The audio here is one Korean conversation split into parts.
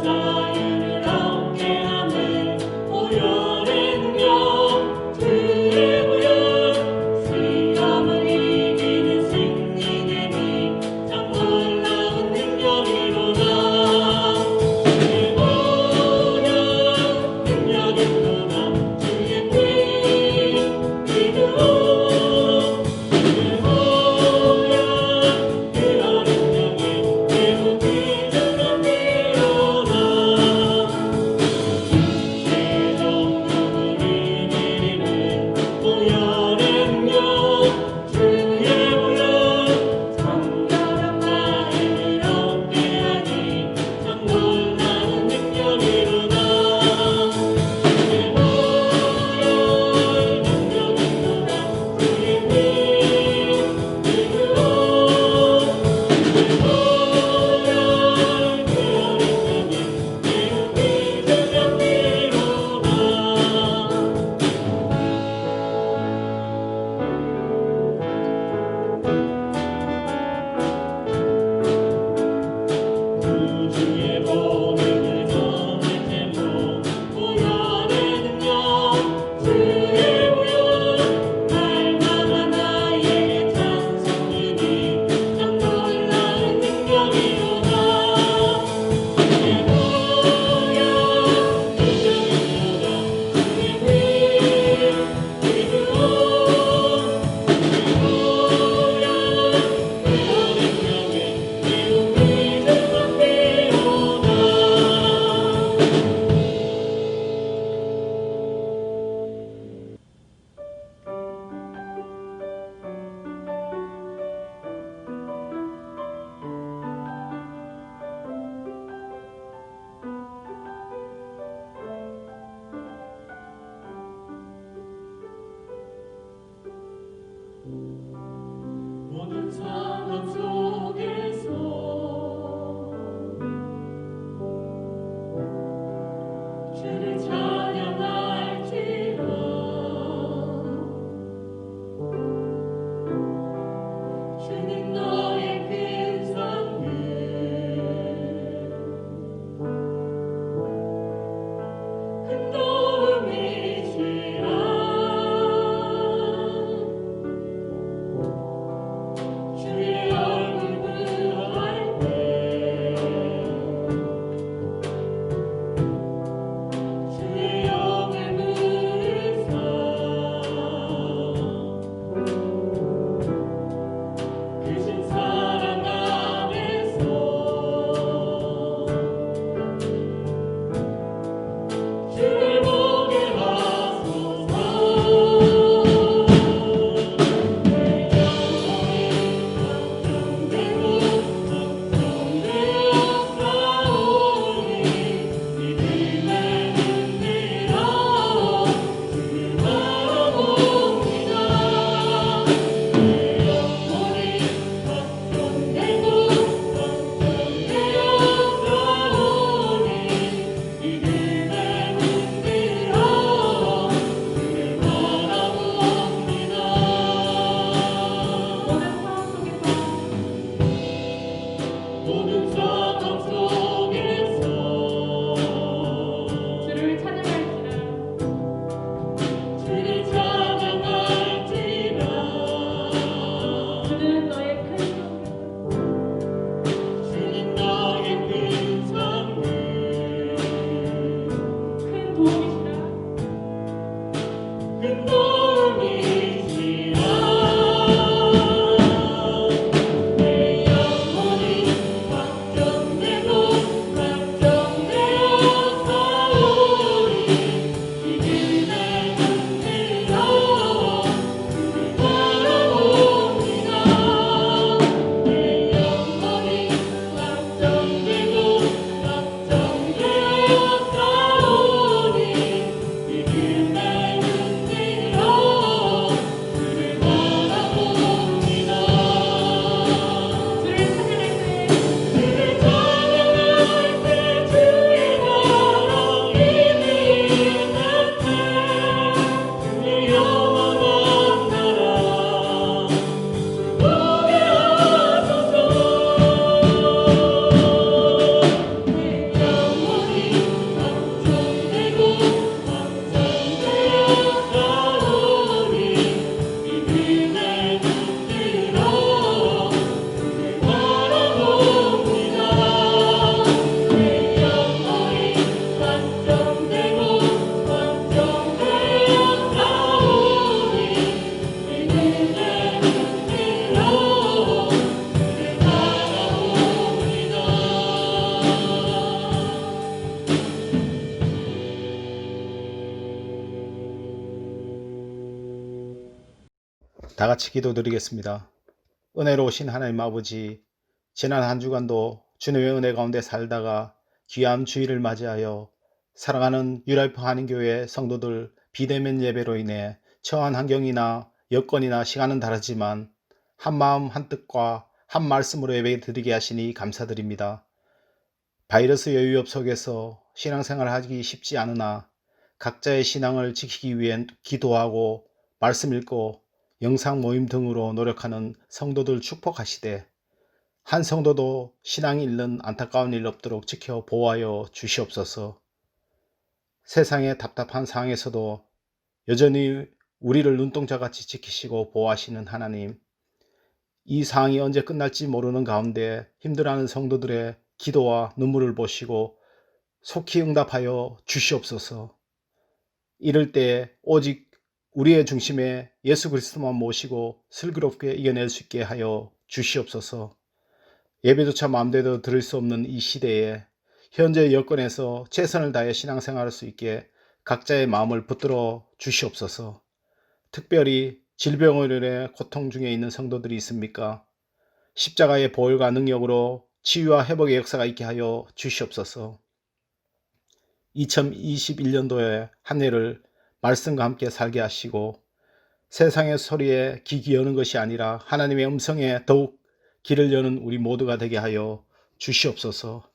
자유를 얻게 하는 보혈의 능력 주의 보혈 시험을 이기는 승리의 힘 참 놀라운 능력이로다 주의 보혈 능력이로다 주의 피 믿음으로 주의 보혈 그 어린 양의 배부 기준으로 뛰어나 다 같이 기도드리겠습니다. 은혜로우신 하나님 아버지, 지난 한 주간도 주님의 은혜 가운데 살다가 귀한 주일을 맞이하여 사랑하는 유라이프 한인교회 성도들 비대면 예배로 인해 처한 환경이나 여건이나 시간은 다르지만 한 마음 한 뜻과 한 말씀으로 예배 드리게 하시니 감사드립니다. 바이러스 여유업 속에서 신앙생활을 하기 쉽지 않으나 각자의 신앙을 지키기 위해 기도하고 말씀 읽고 영상 모임 등으로 노력하는 성도들 축복하시되 한 성도도 신앙이 잃는 안타까운 일 없도록 지켜 보호하여 주시옵소서. 세상의 답답한 상황에서도 여전히 우리를 눈동자같이 지키시고 보호하시는 하나님, 이 상황이 언제 끝날지 모르는 가운데 힘들어하는 성도들의 기도와 눈물을 보시고 속히 응답하여 주시옵소서. 이럴 때 오직 우리의 중심에 예수 그리스도만 모시고 슬기롭게 이겨낼 수 있게 하여 주시옵소서. 예배조차 마음대로 들을 수 없는 이 시대에 현재 여건에서 최선을 다해 신앙생활할 수 있게 각자의 마음을 붙들어 주시옵소서. 특별히 질병으로 인해 고통 중에 있는 성도들이 있습니까? 십자가의 보혈과 능력으로 치유와 회복의 역사가 있게 하여 주시옵소서. 2021년도에 한 해를 말씀과 함께 살게 하시고 세상의 소리에 귀 여는 것이 아니라 하나님의 음성에 더욱 길을 여는 우리 모두가 되게 하여 주시옵소서.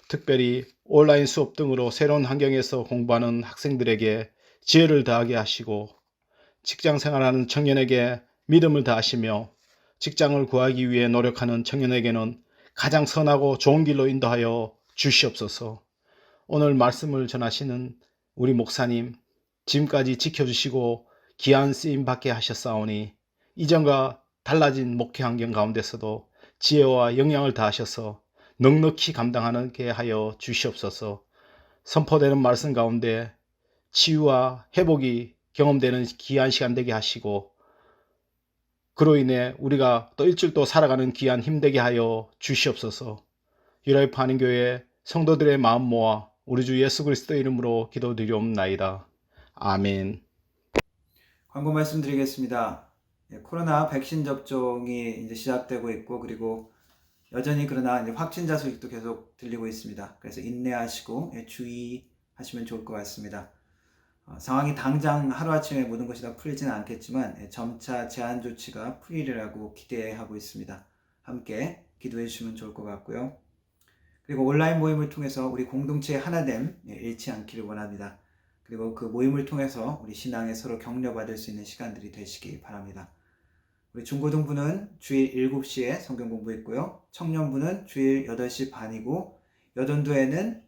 특별히 온라인 수업 등으로 새로운 환경에서 공부하는 학생들에게 지혜를 더하게 하시고 직장 생활하는 청년에게 믿음을 더하시며 직장을 구하기 위해 노력하는 청년에게는 가장 선하고 좋은 길로 인도하여 주시옵소서. 오늘 말씀을 전하시는 우리 목사님, 지금까지 지켜주시고 귀한 쓰임 받게 하셨사오니 이전과 달라진 목회 환경 가운데서도 지혜와 영향을 다하셔서 넉넉히 감당하게 하여 주시옵소서. 선포되는 말씀 가운데 치유와 회복이 경험되는 귀한 시간 되게 하시고 그로 인해 우리가 또 일주일 또 살아가는 귀한 힘 되게 하여 주시옵소서. 유라이프 한인교회 성도들의 마음 모아 우리 주 예수 그리스도 이름으로 기도드리옵나이다. 아멘. 광고 말씀드리겠습니다. 코로나 백신 접종이 이제 시작되고 있고 그리고 여전히 그러나 이제 확진자 소식도 계속 들리고 있습니다. 그래서 인내하시고 주의하시면 좋을 것 같습니다. 상황이 당장 하루아침에 모든 것이 다 풀리지는 않겠지만 점차 제한 조치가 풀리리라고 기대하고 있습니다. 함께 기도해 주시면 좋을 것 같고요. 그리고 온라인 모임을 통해서 우리 공동체의 하나됨 잃지 않기를 원합니다. 그리고 그 모임을 통해서 우리 신앙에 서로 격려받을 수 있는 시간들이 되시기 바랍니다. 우리 중고등부는 주일 7시에 성경 공부했고요. 청년부는 주일 8시 반이고 여전도에는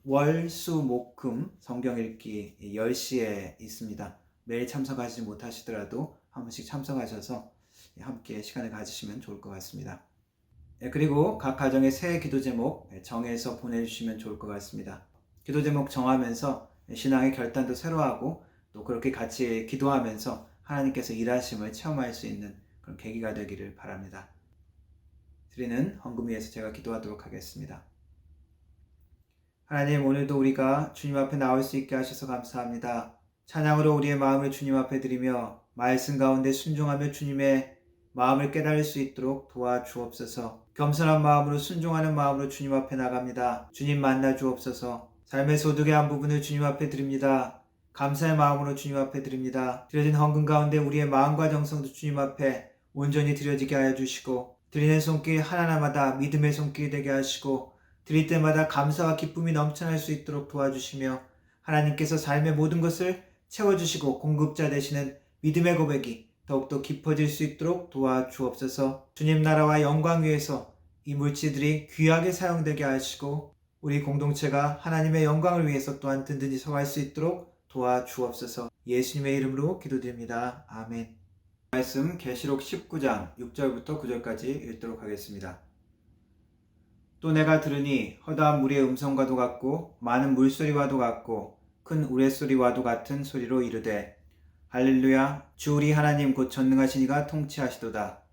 월, 수, 목, 금 성경 읽기 10시에 있습니다. 매일 참석하지 못하시더라도 한 번씩 참석하셔서 함께 시간을 가지시면 좋을 것 같습니다. 그리고 각 가정의 새 기도 제목 정해서 보내주시면 좋을 것 같습니다. 기도 제목 정하면서 신앙의 결단도 새로 하고 또 그렇게 같이 기도하면서 하나님께서 일하심을 체험할 수 있는 그런 계기가 되기를 바랍니다. 드리는 헌금 위해서 제가 기도하도록 하겠습니다. 하나님, 오늘도 우리가 주님 앞에 나올 수 있게 하셔서 감사합니다. 찬양으로 우리의 마음을 주님 앞에 드리며 말씀 가운데 순종하며 주님의 마음을 깨달을 수 있도록 도와주옵소서. 겸손한 마음으로 순종하는 마음으로 주님 앞에 나갑니다. 주님 만나 주옵소서. 삶의 소득의 한 부분을 주님 앞에 드립니다. 감사의 마음으로 주님 앞에 드립니다. 드려진 헌금 가운데 우리의 마음과 정성도 주님 앞에 온전히 드려지게 하여 주시고 드리는 손길 하나하나마다 믿음의 손길이 되게 하시고 드릴 때마다 감사와 기쁨이 넘쳐날 수 있도록 도와주시며 하나님께서 삶의 모든 것을 채워주시고 공급자 되시는 믿음의 고백이 더욱더 깊어질 수 있도록 도와주옵소서. 주님 나라와 영광 위해서 이 물질들이 귀하게 사용되게 하시고 우리 공동체가 하나님의 영광을 위해서 또한 든든히 서갈 수 있도록 도와주옵소서. 예수님의 이름으로 기도드립니다. 아멘. 말씀 계시록 19장 6절부터 9절까지 읽도록 하겠습니다. 또 내가 들으니 허다한 물의 음성과도 같고 많은 물소리와도 같고 큰 우레소리와도 같은 소리로 이르되 할렐루야, 주 우리 하나님 곧 전능하신 이가 통치하시도다.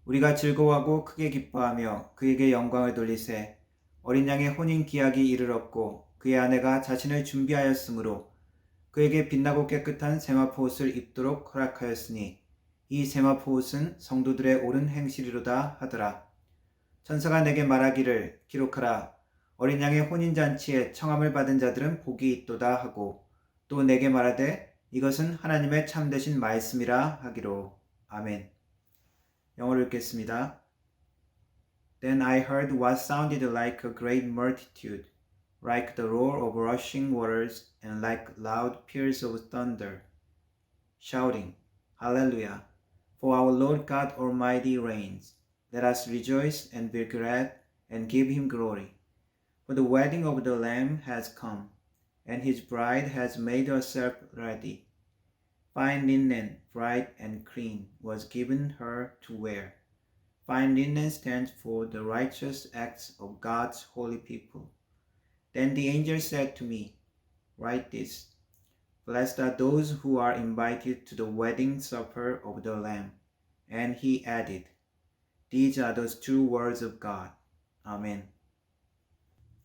우리가 즐거워하고 크게 기뻐하며 그에게 영광을 돌리세. 어린 양의 혼인 기약이 이르렀고 그의 아내가 자신을 준비하였으므로 그에게 빛나고 깨끗한 세마포 옷을 입도록 허락하였으니 이 세마포 옷은 성도들의 옳은 행실이로다 하더라. 천사가 내게 말하기를 기록하라. 어린 양의 혼인잔치에 청함을 받은 자들은 복이 있도다 하고 또 내게 말하되 이것은 하나님의 참되신 말씀이라 하기로. 아멘. 영어로 읽겠습니다. Then I heard what sounded like a great multitude, like the roar of rushing waters and like loud peals of thunder, shouting, Hallelujah! For our Lord God Almighty reigns. Let us rejoice and be glad and give him glory. For the wedding of the Lamb has come, and his bride has made herself ready. Fine linen, bright and clean, was given her to wear. Fine linen stands for the righteous acts of God's holy people. Then the angel said to me, Write this. Blessed are those who are invited to the wedding supper of the Lamb. And he added, These are the true words of God. 아멘.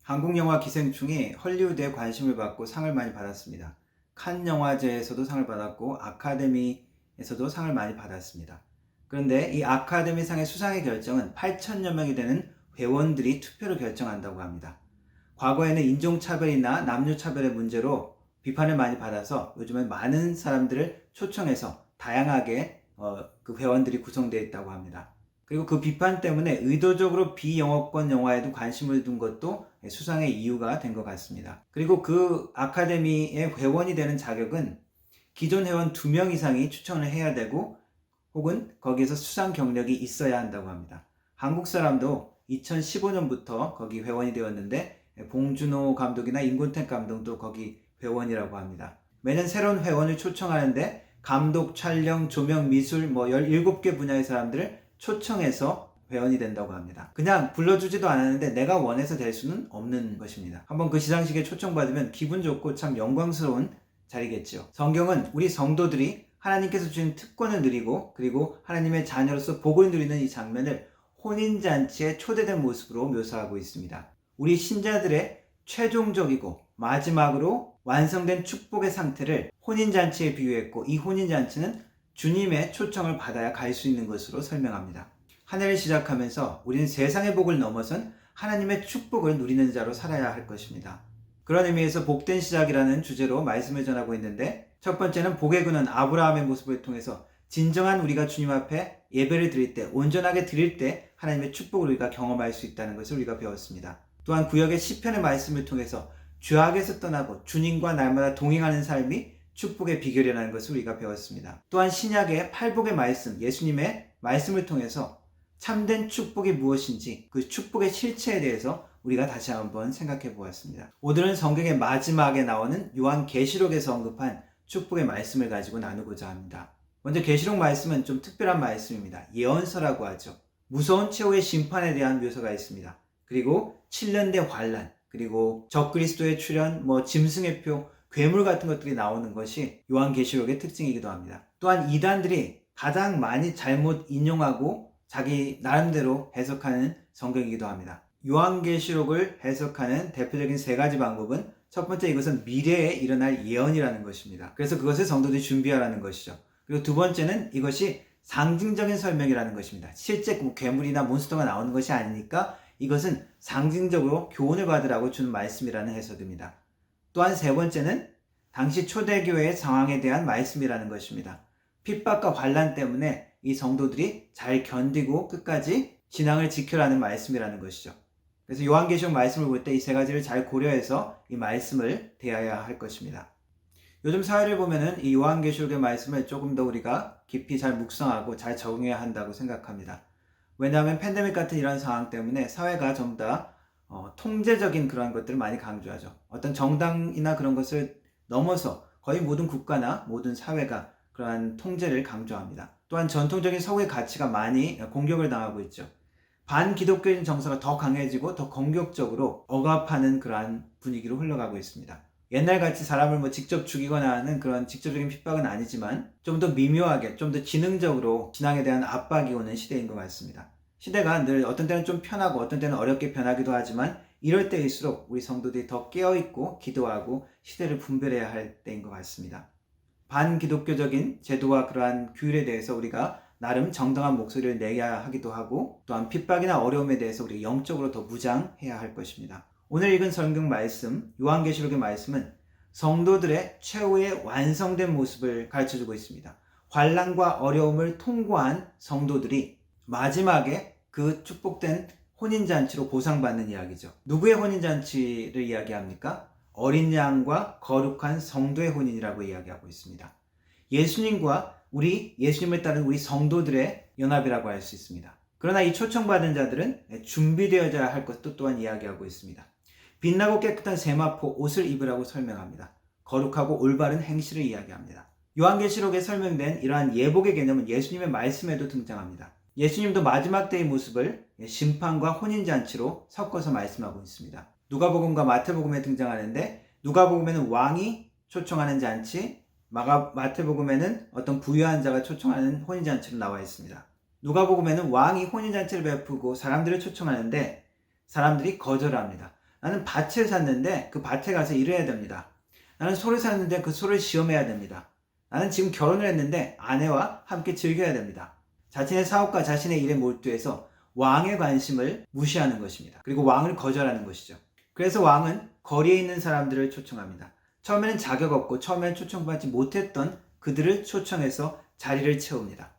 한국 영화 기생충이 헐리우드에 관심을 받고 상을 많이 받았습니다. 칸 영화제에서도 상을 받았고 아카데미에서도 상을 많이 받았습니다. 그런데 이 아카데미상의 수상의 결정은 8천여 명이 되는 회원들이 투표로 결정한다고 합니다. 과거에는 인종차별이나 남녀차별의 문제로 비판을 많이 받아서 요즘은 많은 사람들을 초청해서 다양하게 그 회원들이 구성되어 있다고 합니다. 그리고 그 비판 때문에 의도적으로 비영어권 영화에도 관심을 둔 것도 수상의 이유가 된 것 같습니다. 그리고 그 아카데미의 회원이 되는 자격은 기존 회원 2명 이상이 추천을 해야 되고 혹은 거기에서 수상 경력이 있어야 한다고 합니다. 한국 사람도 2015년부터 거기 회원이 되었는데 봉준호 감독이나 임권택 감독도 거기 회원이라고 합니다. 매년 새로운 회원을 초청하는데 감독, 촬영, 조명, 미술 17개 분야의 사람들을 초청해서 회원이 된다고 합니다. 그냥 불러주지도 않았는데 내가 원해서 될 수는 없는 것입니다. 한번 그 시상식에 초청받으면 기분 좋고 참 영광스러운 자리겠죠. 성경은 우리 성도들이 하나님께서 주신 특권을 누리고 그리고 하나님의 자녀로서 복을 누리는 이 장면을 혼인잔치에 초대된 모습으로 묘사하고 있습니다. 우리 신자들의 최종적이고 마지막으로 완성된 축복의 상태를 혼인잔치에 비유했고 이 혼인잔치는 주님의 초청을 받아야 갈 수 있는 것으로 설명합니다. 한 해를 시작하면서 우리는 세상의 복을 넘어선 하나님의 축복을 누리는 자로 살아야 할 것입니다. 그런 의미에서 복된 시작이라는 주제로 말씀을 전하고 있는데 첫 번째는 복의 근원 아브라함의 모습을 통해서 진정한 우리가 주님 앞에 예배를 드릴 때 온전하게 드릴 때 하나님의 축복을 우리가 경험할 수 있다는 것을 우리가 배웠습니다. 또한 구역의 시편의 말씀을 통해서 죄악에서 떠나고 주님과 날마다 동행하는 삶이 축복의 비결이라는 것을 우리가 배웠습니다. 또한 신약의 팔복의 말씀, 예수님의 말씀을 통해서 참된 축복이 무엇인지 그 축복의 실체에 대해서 우리가 다시 한번 생각해 보았습니다. 오늘은 성경의 마지막에 나오는 요한계시록에서 언급한 축복의 말씀을 가지고 나누고자 합니다. 먼저 계시록 말씀은 좀 특별한 말씀입니다. 예언서라고 하죠. 무서운 최후의 심판에 대한 묘사가 있습니다. 그리고 7년대 환란, 그리고 적그리스도의 출현, 짐승의 표, 괴물 같은 것들이 나오는 것이 요한계시록의 특징이기도 합니다. 또한 이단들이 가장 많이 잘못 인용하고 자기 나름대로 해석하는 성경이기도 합니다. 요한계시록을 해석하는 대표적인 3가지 방법은 첫 번째, 이것은 미래에 일어날 예언이라는 것입니다. 그래서 그것을 성도들이 준비하라는 것이죠. 그리고 두 번째는 이것이 상징적인 설명이라는 것입니다. 실제 괴물이나 몬스터가 나오는 것이 아니니까 이것은 상징적으로 교훈을 받으라고 주는 말씀이라는 해석입니다. 또한 세 번째는 당시 초대교회의 상황에 대한 말씀이라는 것입니다. 핍박과 환란 때문에 이 성도들이 잘 견디고 끝까지 신앙을 지켜라는 말씀이라는 것이죠. 그래서 요한계시록 말씀을 볼 때 이 3가지를 잘 고려해서 이 말씀을 대해야 할 것입니다. 요즘 사회를 보면은 이 요한계시록의 말씀을 조금 더 우리가 깊이 잘 묵상하고 잘 적응해야 한다고 생각합니다. 왜냐하면 팬데믹 같은 이런 상황 때문에 사회가 전부 다 통제적인 그런 것들을 많이 강조하죠. 어떤 정당이나 그런 것을 넘어서 거의 모든 국가나 모든 사회가 그러한 통제를 강조합니다. 또한 전통적인 서구의 가치가 많이 공격을 당하고 있죠. 반기독교인 정서가 더 강해지고 더 공격적으로 억압하는 그러한 분위기로 흘러가고 있습니다. 옛날같이 사람을 직접 죽이거나 하는 그런 직접적인 핍박은 아니지만 좀 더 미묘하게, 좀 더 지능적으로 신앙에 대한 압박이 오는 시대인 것 같습니다. 시대가 늘 어떤 때는 좀 편하고 어떤 때는 어렵게 변하기도 하지만 이럴 때일수록 우리 성도들이 더 깨어있고 기도하고 시대를 분별해야 할 때인 것 같습니다. 반기독교적인 제도와 그러한 규율에 대해서 우리가 나름 정당한 목소리를 내야 하기도 하고, 또한 핍박이나 어려움에 대해서 우리가 영적으로 더 무장해야 할 것입니다. 오늘 읽은 성경 말씀, 요한계시록의 말씀은 성도들의 최후의 완성된 모습을 가르쳐주고 있습니다. 환난과 어려움을 통과한 성도들이 마지막에 그 축복된 혼인잔치로 보상받는 이야기죠. 누구의 혼인잔치를 이야기합니까? 어린 양과 거룩한 성도의 혼인이라고 이야기하고 있습니다. 예수님과 예수님을 따른 우리 성도들의 연합이라고 할 수 있습니다. 그러나 이 초청받은 자들은 준비되어야 할 것도 또한 이야기하고 있습니다. 빛나고 깨끗한 세마포 옷을 입으라고 설명합니다. 거룩하고 올바른 행실을 이야기합니다. 요한계시록에 설명된 이러한 예복의 개념은 예수님의 말씀에도 등장합니다. 예수님도 마지막 때의 모습을 심판과 혼인잔치로 섞어서 말씀하고 있습니다. 누가복음과 마태복음에 등장하는데, 누가복음에는 왕이 초청하는 잔치, 마태복음에는 어떤 부유한 자가 초청하는 혼인잔치로 나와 있습니다. 누가복음에는 왕이 혼인잔치를 베푸고 사람들을 초청하는데 사람들이 거절합니다. 나는 밭을 샀는데 그 밭에 가서 일해야 됩니다. 나는 소를 샀는데 그 소를 시험해야 됩니다. 나는 지금 결혼을 했는데 아내와 함께 즐겨야 됩니다. 자신의 사업과 자신의 일에 몰두해서 왕의 관심을 무시하는 것입니다. 그리고 왕을 거절하는 것이죠. 그래서 왕은 거리에 있는 사람들을 초청합니다. 처음에는 자격 없고 처음에는 초청받지 못했던 그들을 초청해서 자리를 채웁니다.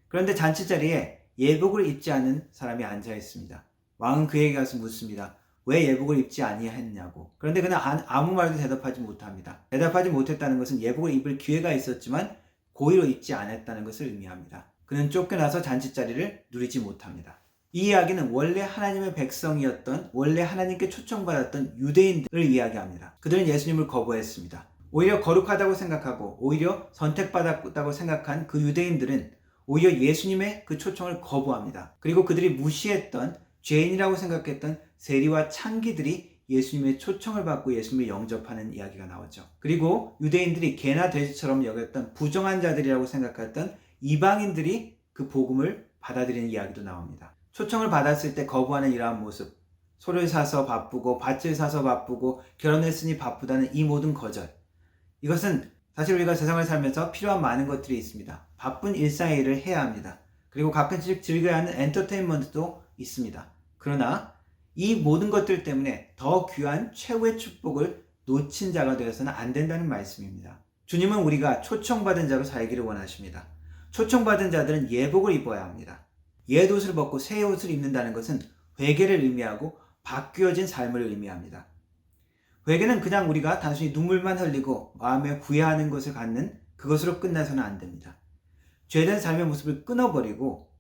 그런데 잔치 자리에 예복을 입지 않은 사람이 앉아 있습니다. 왕은 그에게 가서 묻습니다. 왜 예복을 입지 아니했냐고. 그런데 그는 아무 말도 대답하지 못합니다. 대답하지 못했다는 것은 예복을 입을 기회가 있었지만 고의로 입지 않았다는 것을 의미합니다. 그는 쫓겨나서 잔치 자리를 누리지 못합니다. 이 이야기는 원래 하나님의 백성이었던, 원래 하나님께 초청받았던 유대인들을 이야기합니다. 그들은 예수님을 거부했습니다. 오히려 거룩하다고 생각하고 오히려 선택받았다고 생각한 그 유대인들은 오히려 예수님의 그 초청을 거부합니다. 그리고 그들이 무시했던, 죄인이라고 생각했던 세리와 창기들이 예수님의 초청을 받고 예수님을 영접하는 이야기가 나오죠. 그리고 유대인들이 개나 돼지처럼 여겼던 부정한 자들이라고 생각했던 이방인들이 그 복음을 받아들이는 이야기도 나옵니다. 초청을 받았을 때 거부하는 이러한 모습, 소를 사서 바쁘고 밭을 사서 바쁘고 결혼했으니 바쁘다는 이 모든 거절, 이것은 사실 우리가 세상을 살면서 필요한 많은 것들이 있습니다. 바쁜 일상의 일을 해야 합니다. 그리고 가끔씩 즐겨야 하는 엔터테인먼트도 있습니다. 그러나 이 모든 것들 때문에 더 귀한 최후의 축복을 놓친 자가 되어서는 안 된다는 말씀입니다. 주님은 우리가 초청받은 자로 살기를 원하십니다. 초청받은 자들은 예복을 입어야 합니다. 옛 옷을 벗고 새 옷을 입는다는 것은 회개를 의미하고 바뀌어진 삶을 의미합니다. 회개는 그냥 우리가 단순히 눈물만 흘리고 마음에 후회하는 것을 갖는 그것으로 끝나서는 안 됩니다. 죄된 삶의 모습을 끊어버리고,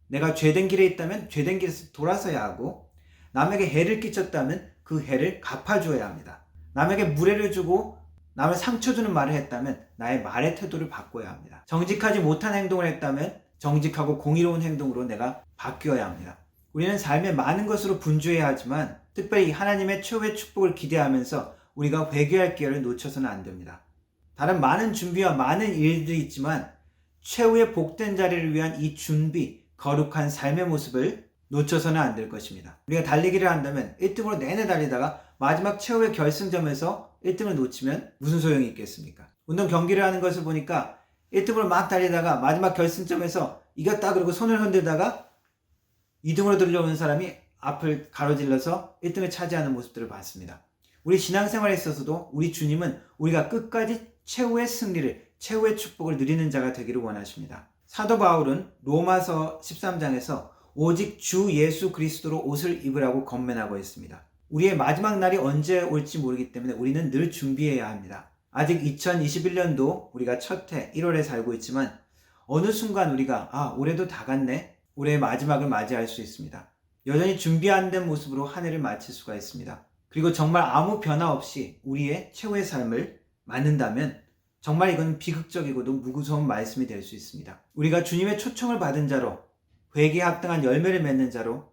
내가 죄된 길에 있다면 죄된 길에서 돌아서야 하고, 남에게 해를 끼쳤다면 그 해를 갚아주어야 합니다. 남에게 무례를 주고 남을 상처 주는 말을 했다면 나의 말의 태도를 바꿔야 합니다. 정직하지 못한 행동을 했다면 정직하고 공의로운 행동으로 내가 바뀌어야 합니다. 우리는 삶의 많은 것으로 분주해야 하지만 특별히 하나님의 최후의 축복을 기대하면서 우리가 회개할 기회를 놓쳐서는 안 됩니다. 다른 많은 준비와 많은 일들이 있지만 최후의 복된 자리를 위한 이 준비, 거룩한 삶의 모습을 놓쳐서는 안 될 것입니다. 우리가 달리기를 한다면 1등으로 내내 달리다가 마지막 최후의 결승점에서 1등을 놓치면 무슨 소용이 있겠습니까? 운동 경기를 하는 것을 보니까 1등으로 막 달리다가 마지막 결승점에서 이겼다 그러고 손을 흔들다가 2등으로 들려오는 사람이 앞을 가로질러서 1등을 차지하는 모습들을 봤습니다. 우리 신앙생활에 있어서도 우리 주님은 우리가 끝까지 최후의 승리를, 최후의 축복을 누리는 자가 되기를 원하십니다. 사도 바울은 로마서 13장에서 오직 주 예수 그리스도로 옷을 입으라고 권면하고 있습니다. 우리의 마지막 날이 언제 올지 모르기 때문에 우리는 늘 준비해야 합니다. 아직 2021년도 우리가 첫 해 1월에 살고 있지만 어느 순간 우리가 올해도 다 갔네, 올해의 마지막을 맞이할 수 있습니다. 여전히 준비 안 된 모습으로 한 해를 마칠 수가 있습니다. 그리고 정말 아무 변화 없이 우리의 최후의 삶을 맞는다면 정말 이건 비극적이고도 무구서운 말씀이 될 수 있습니다. 우리가 주님의 초청을 받은 자로, 회개에 합당한 열매를 맺는 자로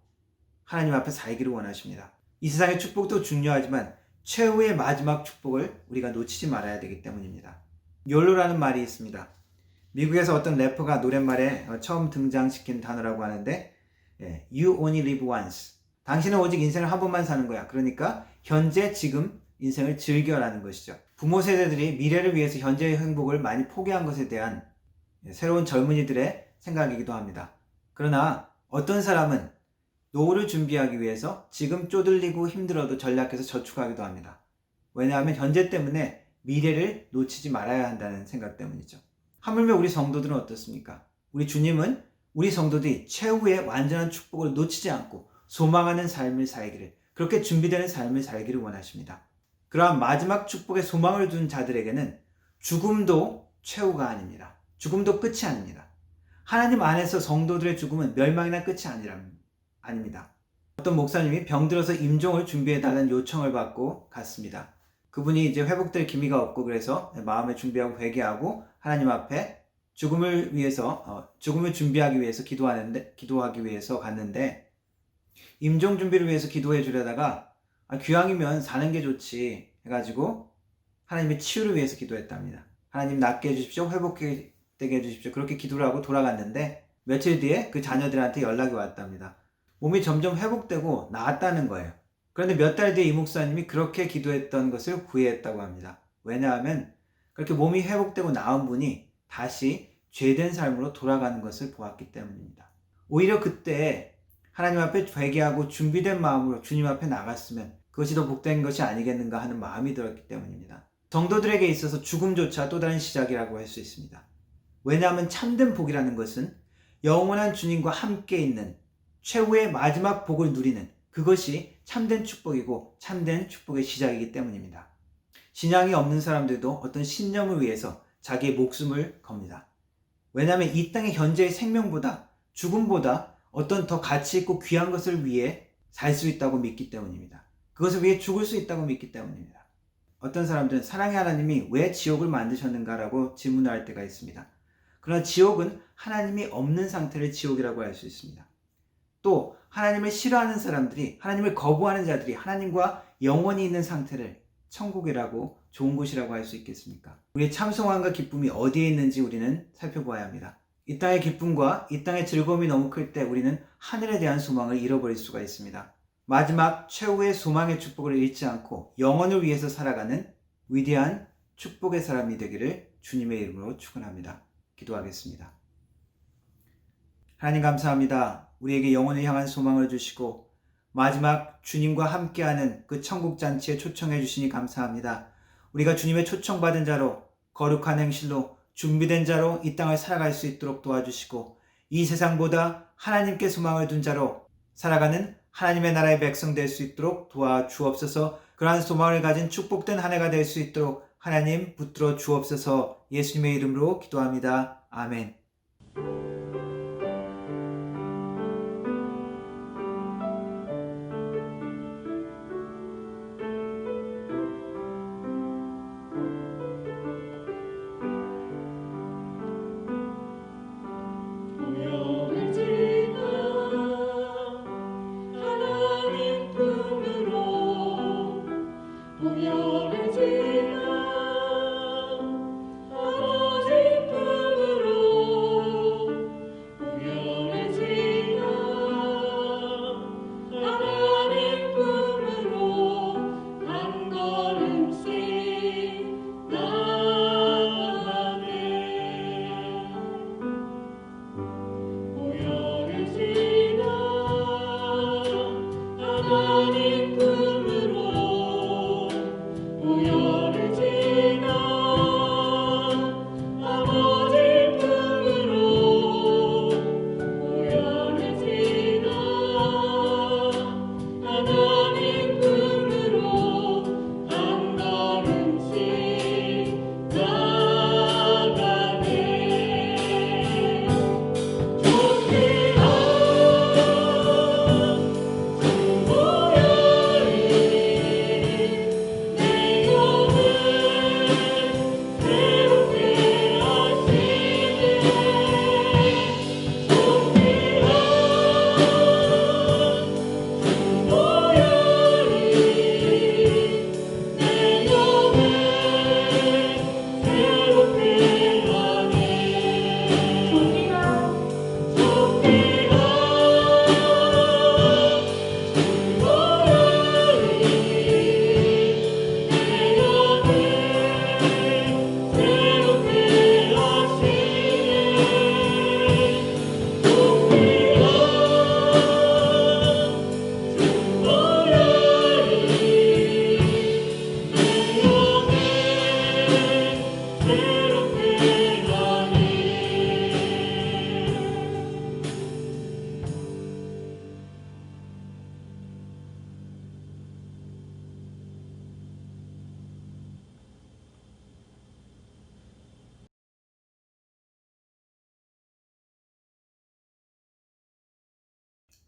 하나님 앞에 살기를 원하십니다. 이 세상의 축복도 중요하지만 최후의 마지막 축복을 우리가 놓치지 말아야 되기 때문입니다. YOLO라는 말이 있습니다. 미국에서 어떤 래퍼가 노랫말에 처음 등장시킨 단어라고 하는데, You only live once. 당신은 오직 인생을 한 번만 사는 거야. 그러니까 현재 지금 인생을 즐겨라는 것이죠. 부모 세대들이 미래를 위해서 현재의 행복을 많이 포기한 것에 대한 새로운 젊은이들의 생각이기도 합니다. 그러나 어떤 사람은 노후를 준비하기 위해서 지금 쪼들리고 힘들어도 전략해서 저축하기도 합니다. 왜냐하면 현재 때문에 미래를 놓치지 말아야 한다는 생각 때문이죠. 하물며 우리 성도들은 어떻습니까? 우리 주님은 우리 성도들이 최후의 완전한 축복을 놓치지 않고 소망하는 삶을 살기를, 그렇게 준비되는 삶을 살기를 원하십니다. 그러한 마지막 축복에 소망을 둔 자들에게는 죽음도 최후가 아닙니다. 죽음도 끝이 아닙니다. 하나님 안에서 성도들의 죽음은 멸망이나 끝이 아닙니다. 어떤 목사님이 병들어서 임종을 준비해달라는 요청을 받고 갔습니다. 그분이 이제 회복될 기미가 없고 그래서 마음을 준비하고 회개하고 하나님 앞에 죽음을 준비하기 위해서 기도하기 위해서 갔는데, 임종 준비를 위해서 기도해 주려다가 귀왕이면 사는 게 좋지 해가지고 하나님의 치유를 위해서 기도했답니다. 하나님 낫게 해주십시오, 회복되게 해주십시오, 그렇게 기도를 하고 돌아갔는데 며칠 뒤에 그 자녀들한테 연락이 왔답니다. 몸이 점점 회복되고 나았다는 거예요. 그런데 몇 달 뒤에 이 목사님이 그렇게 기도했던 것을 후회했다고 합니다. 왜냐하면 그렇게 몸이 회복되고 나은 분이 다시 죄된 삶으로 돌아가는 것을 보았기 때문입니다. 오히려 그때 하나님 앞에 회개하고 준비된 마음으로 주님 앞에 나갔으면 그것이 더 복된 것이 아니겠는가 하는 마음이 들었기 때문입니다. 성도들에게 있어서 죽음조차 또 다른 시작이라고 할 수 있습니다. 왜냐하면 참된 복이라는 것은 영원한 주님과 함께 있는 최후의 마지막 복을 누리는, 그것이 참된 축복이고 참된 축복의 시작이기 때문입니다. 신앙이 없는 사람들도 어떤 신념을 위해서 자기의 목숨을 겁니다. 왜냐하면 이 땅의 현재의 생명보다, 죽음보다 어떤 더 가치 있고 귀한 것을 위해 살 수 있다고 믿기 때문입니다. 그것을 위해 죽을 수 있다고 믿기 때문입니다. 어떤 사람들은 사랑의 하나님이 왜 지옥을 만드셨는가라고 질문을 할 때가 있습니다. 그러나 지옥은 하나님이 없는 상태를 지옥이라고 할 수 있습니다. 또 하나님을 싫어하는 사람들이, 하나님을 거부하는 자들이 하나님과 영원히 있는 상태를 천국이라고, 좋은 곳이라고 할 수 있겠습니까? 우리의 참 소망과 기쁨이 어디에 있는지 우리는 살펴보아야 합니다. 이 땅의 기쁨과 이 땅의 즐거움이 너무 클 때 우리는 하늘에 대한 소망을 잃어버릴 수가 있습니다. 마지막 최후의 소망의 축복을 잃지 않고 영원을 위해서 살아가는 위대한 축복의 사람이 되기를 주님의 이름으로 축원합니다. 기도하겠습니다. 하나님 감사합니다. 우리에게 영혼을 향한 소망을 주시고 마지막 주님과 함께하는 그 천국잔치에 초청해 주시니 감사합니다. 우리가 주님의 초청받은 자로, 거룩한 행실로 준비된 자로 이 땅을 살아갈 수 있도록 도와주시고, 이 세상보다 하나님께 소망을 둔 자로 살아가는 하나님의 나라의 백성 될 수 있도록 도와주옵소서. 그러한 소망을 가진 축복된 한 해가 될 수 있도록 하나님 붙들어 주옵소서. 예수님의 이름으로 기도합니다. 아멘.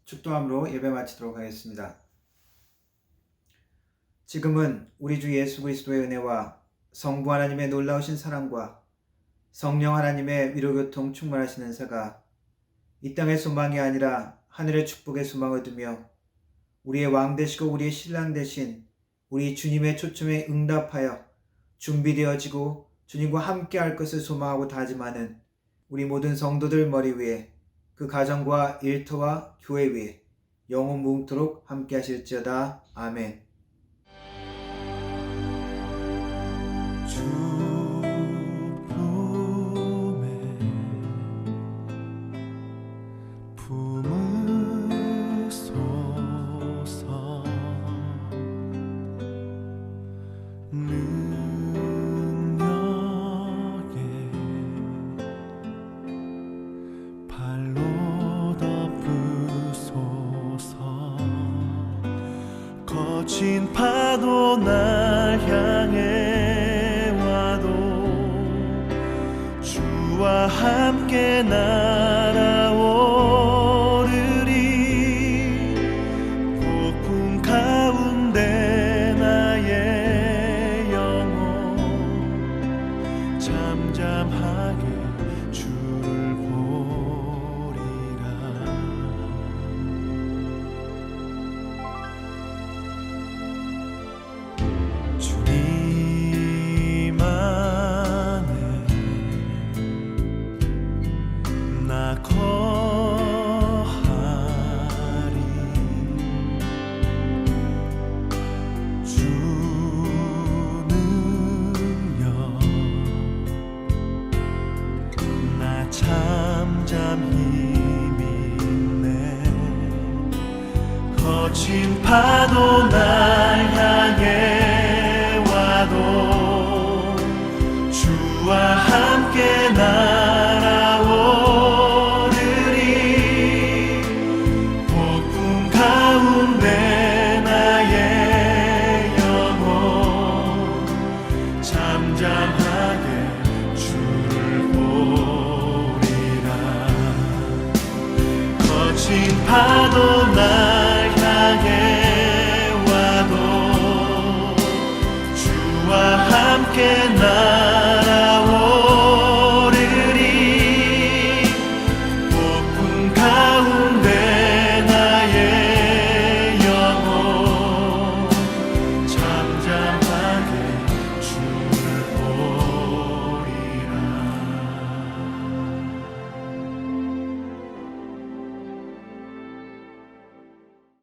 축도함으로 예배 마치도록 하겠습니다. 지금은 우리 주 예수 그리스도의 은혜와 성부 하나님의 놀라우신 사랑과 성령 하나님의 위로교통 충만하신 은사가 이 땅의 소망이 아니라 하늘의 축복의 소망을 두며 우리의 왕 되시고 우리의 신랑 되신 우리 주님의 초청에 응답하여 준비되어지고 주님과 함께 할 것을 소망하고 다짐하는 우리 모든 성도들 머리 위에 그 가정과 일터와 교회 위에 영원 무궁토록 함께 하실지어다. 아멘. 주 품에 품으소서 능력에 발로 덮으소서 거친 파도 날 향해 주와 함께 날아오르리 폭풍 가운데 나의 영혼 잠잠하게 주를 보리라. 주님 나 거하리 주 능력 나 잠잠히 믿네 거친 파도 날 향해 와도 주와 함께 날아오르리 폭풍 가운데 나의 영혼 잠잠하게 주를 보리라. 거친 파도 날 향해 와도 주와 함께